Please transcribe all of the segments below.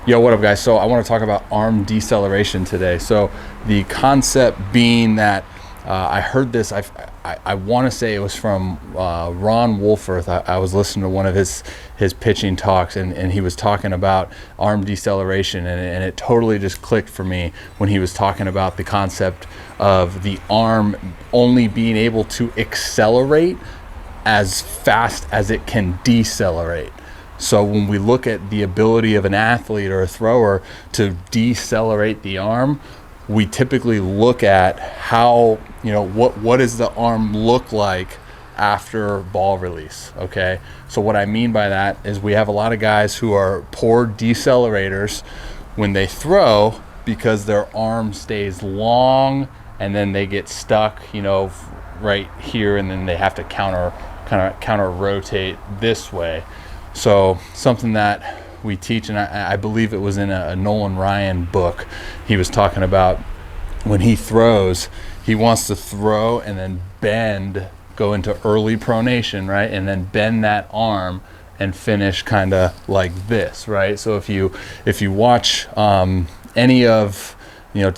Yo, what up, guys? So I want to talk about arm deceleration today. So the concept being that I heard this, I want to say it was from Ron Wolforth. I was listening to one of his pitching talks, and he was talking about arm deceleration, and it totally just clicked for me when he was talking about the concept of the arm only being able to accelerate as fast as it can decelerate. So when we look at the ability of an athlete or a thrower to decelerate the arm, we typically look at how, what does the arm look like after ball release, okay? So what I mean by that is we have a lot of guys who are poor decelerators when they throw because their arm stays long and then they get stuck, right here, and then they have to counter rotate this way. So something that we teach, and I believe it was in a Nolan Ryan book, he was talking about when he throws, he wants to throw and then bend, go into early pronation, right? And then bend that arm and finish kind of like this, right? So if you watch any of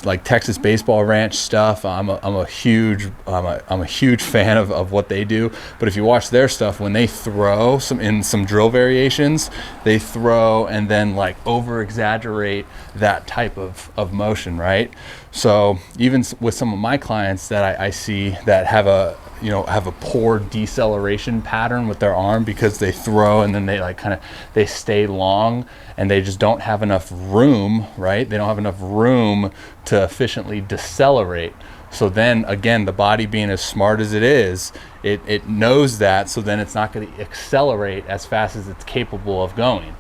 like Texas Baseball Ranch stuff, I'm a huge fan of what they do. But if you watch their stuff, when they throw in some drill variations, they throw and then like over exaggerate that type of motion, right? So even with some of my clients that I see that have a poor deceleration pattern with their arm because they throw and then they stay long and they just don't have enough room, right? They don't have enough room to efficiently decelerate. So then again, the body being as smart as it is, it knows that, so then it's not going to accelerate as fast as it's capable of going.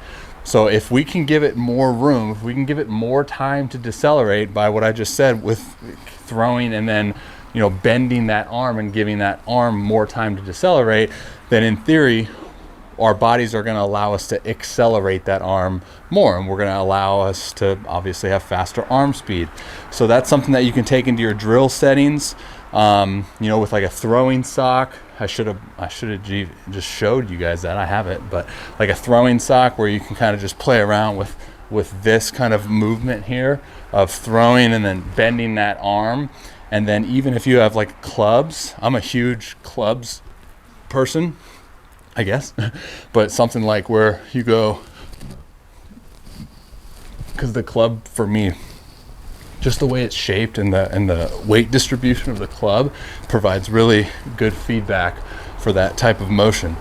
So if we can give it more room, if we can give it more time to decelerate by what I just said with throwing and then bending that arm and giving that arm more time to decelerate, then in theory, our bodies are going to allow us to accelerate that arm more, and we're going to allow us to obviously have faster arm speed. So that's something that you can take into your drill settings, with like a throwing sock. I should have just showed you guys that. I have it, but like a throwing sock where you can kind of just play around with this kind of movement here of throwing and then bending that arm. And then even if you have like clubs, I'm a huge clubs person, I guess, but something like where you go, because the club for me, just the way it's shaped and the weight distribution of the club provides really good feedback for that type of motion,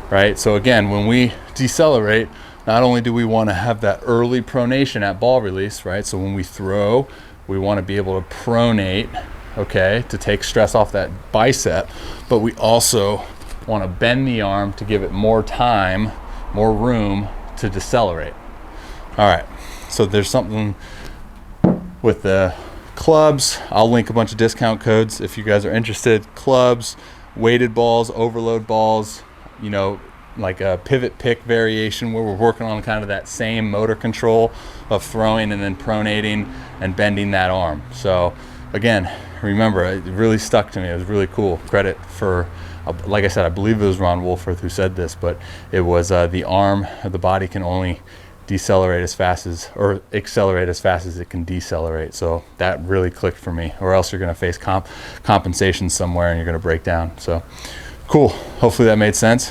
right? So again, when we decelerate, not only do we want to have that early pronation at ball release, right? So when we throw, we want to be able to pronate, okay, to take stress off that bicep, but we also want to bend the arm to give it more time, more room to decelerate. All right, so there's something with the clubs. I'll link a bunch of discount codes if you guys are interested. Clubs, weighted balls, overload balls, like a pivot pick variation where we're working on kind of that same motor control of throwing and then pronating and bending that arm. So again, remember, it really stuck to me. It was really cool. Credit for, like I said, I believe it was Ron Wolforth who said this, but it was the arm, the body can only accelerate as fast as it can decelerate. So that really clicked for me, or else you're going to face compensation somewhere and you're going to break down. So cool. Hopefully that made sense.